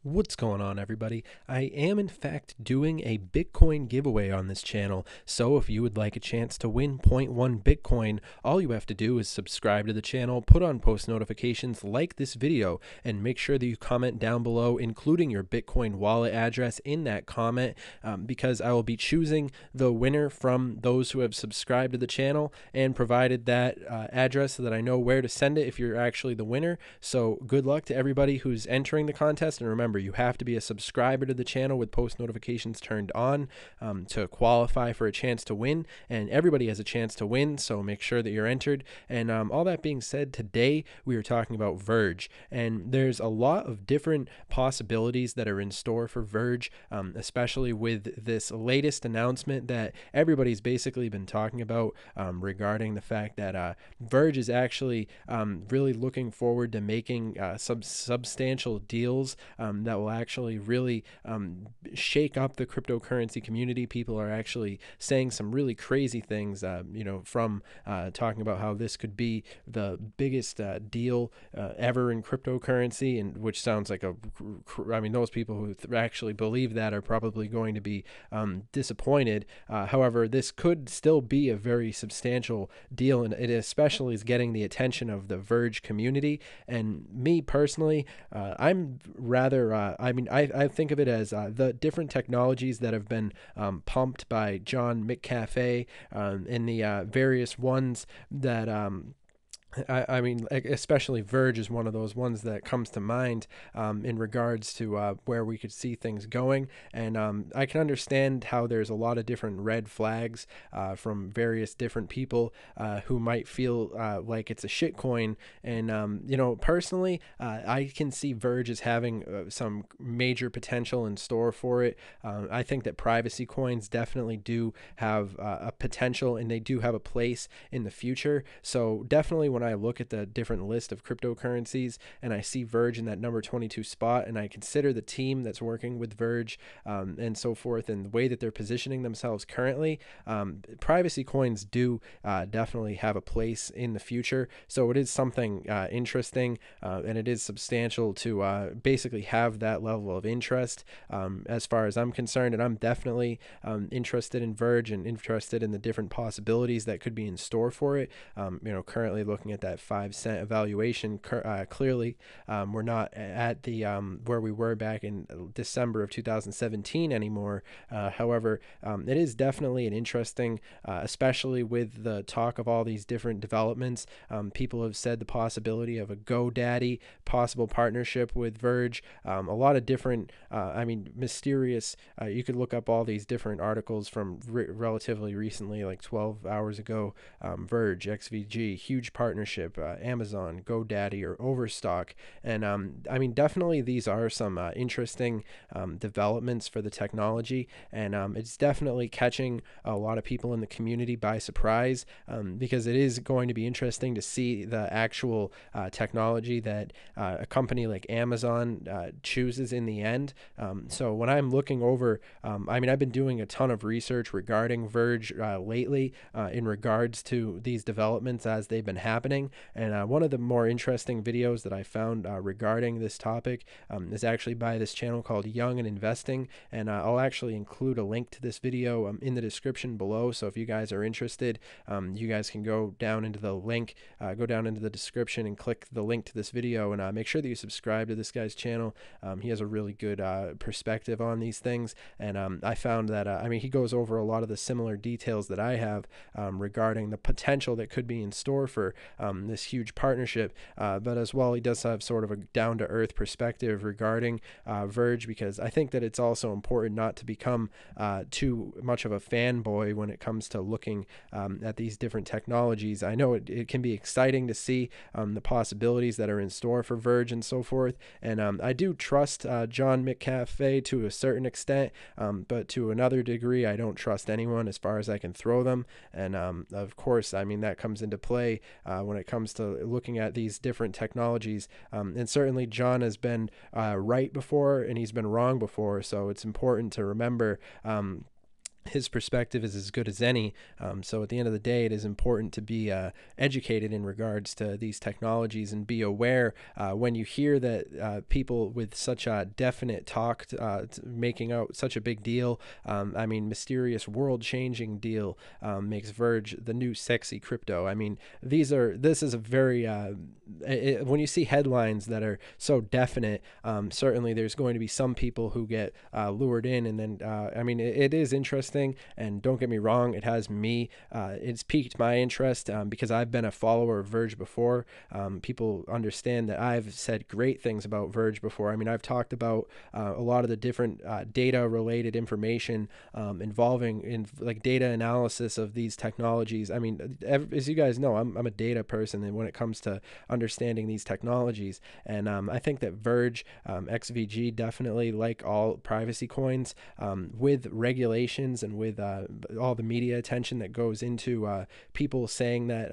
What's going on, everybody? I am in fact doing a Bitcoin giveaway on this channel, so if you would like a chance to win zero point 0.1 Bitcoin, all you have to do is subscribe to the channel, put on post notifications, like this video, and make sure that you comment down below, including your Bitcoin wallet address in that comment, because I will be choosing the winner from those who have subscribed to the channel and provided that address so that I know where to send it if you're actually the winner. So good luck to everybody who's entering the contest, and remember, you have to be a subscriber to the channel with post notifications turned on to qualify for a chance to win, and everybody has a chance to win, so make sure that you're entered. And all that being said, today we are talking about Verge, and there's a lot of different possibilities that are in store for Verge, especially with this latest announcement that everybody's basically been talking about regarding the fact that Verge is actually really looking forward to making some substantial deals that will actually really shake up the cryptocurrency community. People are actually saying some really crazy things, from talking about how this could be the biggest deal ever in cryptocurrency, and which sounds like those people who actually believe that are probably going to be disappointed. However, this could still be a very substantial deal, and it especially is getting the attention of the Verge community. And me personally, I'm rather I think of it as the different technologies that have been pumped by John McCafe, and the various ones that especially Verge is one of those ones that comes to mind in regards to where we could see things going. And I can understand how there's a lot of different red flags from various different people who might feel like it's a shit coin. And, personally, I can see Verge as having some major potential in store for it. I think that privacy coins definitely do have a potential, and they do have a place in the future. So definitely when I look at the different list of cryptocurrencies and I see Verge in that number 22 spot, and I consider the team that's working with Verge and so forth, and the way that they're positioning themselves currently, privacy coins do definitely have a place in the future. So it is something interesting, and it is substantial to basically have that level of interest as far as I'm concerned. And I'm definitely interested in Verge and interested in the different possibilities that could be in store for it. Currently looking at that 5 cent evaluation, clearly we're not at the where we were back in December of 2017 anymore. However, it is definitely an interesting, especially with the talk of all these different developments. People have said the possibility of a Godaddy possible partnership with Verge. A lot of different, mysterious. You could look up all these different articles from relatively recently, like 12 hours ago. Verge XVG, huge partnership, Amazon, GoDaddy, or Overstock. And definitely these are some interesting developments for the technology, and it's definitely catching a lot of people in the community by surprise, because it is going to be interesting to see the actual technology that a company like Amazon chooses in the end. So when I'm looking over, I've been doing a ton of research regarding Verge lately in regards to these developments as they've been happening. And one of the more interesting videos that I found regarding this topic is actually by this channel called Young and Investing. And I'll actually include a link to this video in the description below. So if you guys are interested, you guys can go down into the link, go down into the description and click the link to this video, and make sure that you subscribe to this guy's channel. He has a really good perspective on these things. And I found that, he goes over a lot of the similar details that I have regarding the potential that could be in store for this huge partnership, but as well he does have sort of a down-to-earth perspective regarding Verge, because I think that it's also important not to become too much of a fanboy when it comes to looking at these different technologies. I know it can be exciting to see the possibilities that are in store for Verge and so forth, and I do trust John McCafe to a certain extent, but to another degree I don't trust anyone as far as I can throw them. And of course, that comes into play when it comes to looking at these different technologies. And certainly John has been right before, and he's been wrong before. So it's important to remember his perspective is as good as any. So at the end of the day, it is important to be educated in regards to these technologies and be aware when you hear that people with such a definite talk making out such a big deal. I mean, mysterious world-changing deal makes Verge the new sexy crypto. I mean, this is a very when you see headlines that are so definite, certainly there's going to be some people who get lured in, and then I mean, it is interesting. And don't get me wrong, it's piqued my interest because I've been a follower of Verge before. People understand that I've said great things about Verge before. I mean, I've talked about a lot of the different data related information involving in like data analysis of these technologies. I mean, as you guys know, I'm a data person, and when it comes to understanding these technologies, and I think that Verge XVG definitely, like all privacy coins, with regulations and with all the media attention that goes into people saying that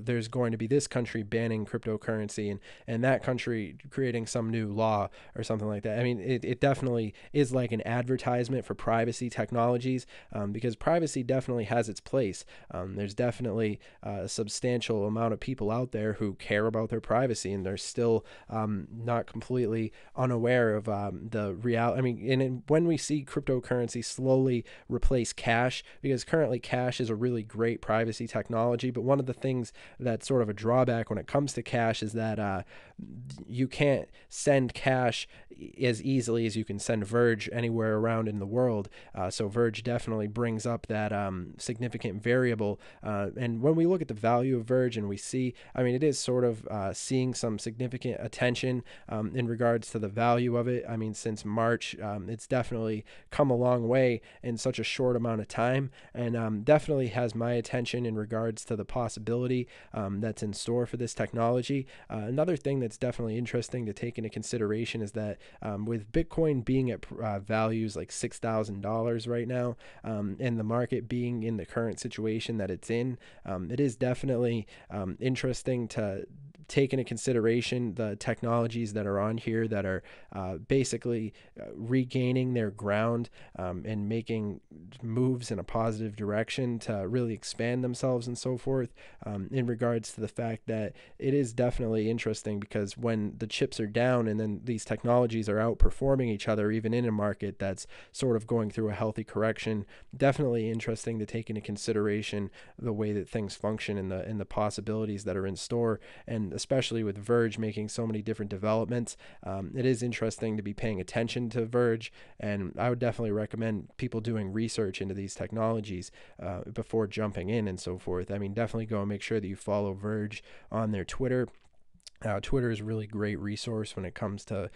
there's going to be this country banning cryptocurrency, and that country creating some new law or something like that. I mean, it definitely is like an advertisement for privacy technologies, because privacy definitely has its place. There's definitely a substantial amount of people out there who care about their privacy, and they're still not completely unaware of the reality. I mean, when we see cryptocurrency slowly replace cash, because currently cash is a really great privacy technology, but one of the things that's sort of a drawback when it comes to cash is that you can't send cash as easily as you can send Verge anywhere around in the world. So Verge definitely brings up that significant variable. And when we look at the value of Verge, and we see, I mean, it is sort of seeing some significant attention in regards to the value of it. I mean, since March, it's definitely come a long way in such a short amount of time, and definitely has my attention in regards to the possibility that's in store for this technology. Another thing that's definitely interesting to take into consideration is that with Bitcoin being at values like $6,000 right now, and the market being in the current situation that it's in, it is definitely interesting to take into consideration the technologies that are on here that are basically regaining their ground and making moves in a positive direction to really expand themselves and so forth, in regards to the fact that it is definitely interesting, because when the chips are down and then these technologies are outperforming each other, even in a market that's sort of going through a healthy correction, definitely interesting to take into consideration the way that things function and the possibilities that are in store. And especially with Verge making so many different developments, it is interesting to be paying attention to Verge, and I would definitely recommend people doing research into these technologies before jumping in and so forth. I mean, definitely go and make sure that you follow Verge on their Twitter. Twitter is a really great resource when it comes to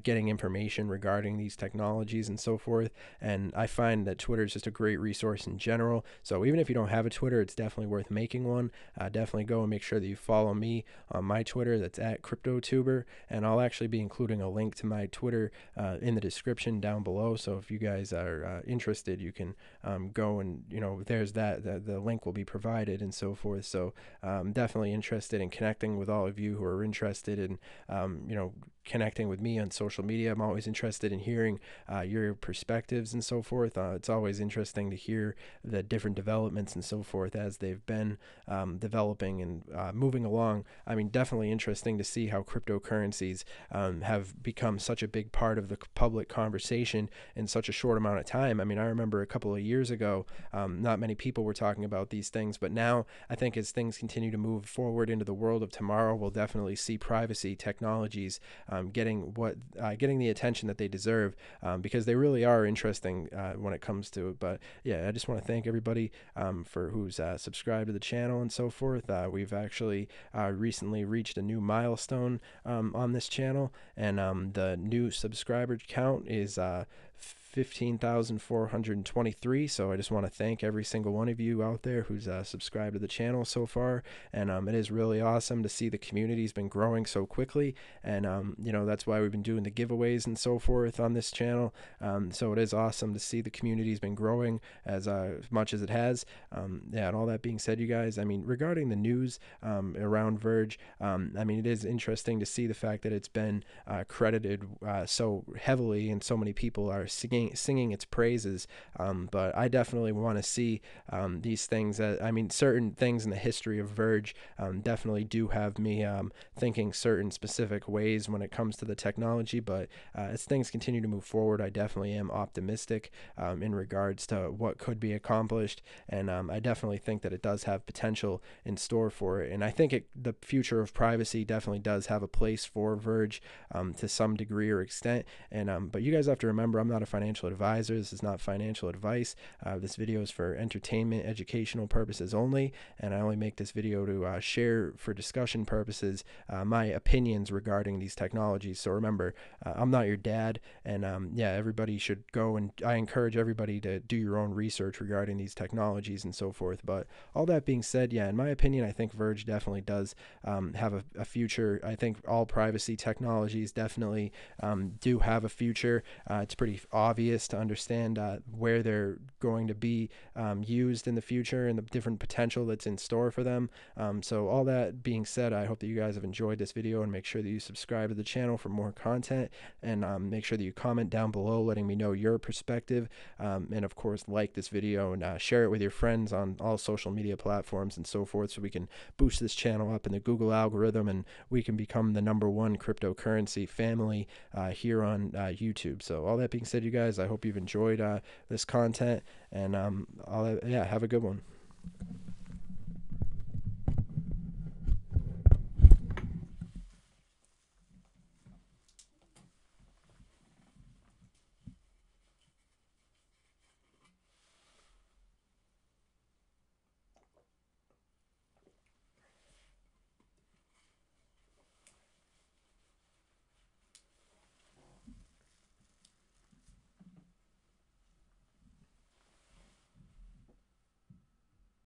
getting information regarding these technologies and so forth. And I find that Twitter is just a great resource in general. So even if you don't have a Twitter, it's definitely worth making one. Definitely go and make sure that you follow me on my Twitter. That's at CryptoTuber. And I'll actually be including a link to my Twitter in the description down below. So if you guys are interested, you can go and, there's that. The link will be provided and so forth. So I'm definitely interested in connecting with all of you who are interested in connecting with me on social media. I'm always interested in hearing your perspectives and so forth. It's always interesting to hear the different developments and so forth as they've been developing and moving along. I mean, definitely interesting to see how cryptocurrencies have become such a big part of the public conversation in such a short amount of time. I mean, I remember a couple of years ago, not many people were talking about these things, but now I think as things continue to move forward into the world of tomorrow, we'll definitely see privacy technologies getting the attention that they deserve, because they really are interesting when it comes to it. But yeah, I just want to thank everybody for who's subscribed to the channel and so forth. We've actually recently reached a new milestone on this channel, and the new subscriber count is 15,423. So I just want to thank every single one of you out there who's subscribed to the channel so far, and it is really awesome to see the community's been growing so quickly, and that's why we've been doing the giveaways and so forth on this channel. So it is awesome to see the community's been growing as much as it has. Yeah, and all that being said, you guys, I mean, regarding the news around Verge, I mean, it is interesting to see the fact that it's been credited so heavily, and so many people are singing its praises. But I definitely want to see these things. I mean, certain things in the history of Verge definitely do have me thinking certain specific ways when it comes to the technology. But as things continue to move forward, I definitely am optimistic in regards to what could be accomplished, and I definitely think that it does have potential in store for it. And I think the future of privacy definitely does have a place for Verge to some degree or extent. And but you guys have to remember, I'm not a financial advisor. This is not financial advice. This video is for entertainment, educational purposes only, and I only make this video to share for discussion purposes my opinions regarding these technologies. So remember, I'm not your dad, and yeah, everybody should go, and I encourage everybody to do your own research regarding these technologies and so forth. But all that being said, yeah, in my opinion, I think Verge definitely does have a future. I think all privacy technologies definitely do have a future. It's pretty obvious to understand where they're going to be used in the future and the different potential that's in store for them. So all that being said, I hope that you guys have enjoyed this video, and make sure that you subscribe to the channel for more content, and make sure that you comment down below letting me know your perspective, and of course like this video and share it with your friends on all social media platforms and so forth, so we can boost this channel up in the Google algorithm and we can become the #1 cryptocurrency family here on YouTube. So all that being said, you guys, I hope you've enjoyed this content, and yeah, have a good one.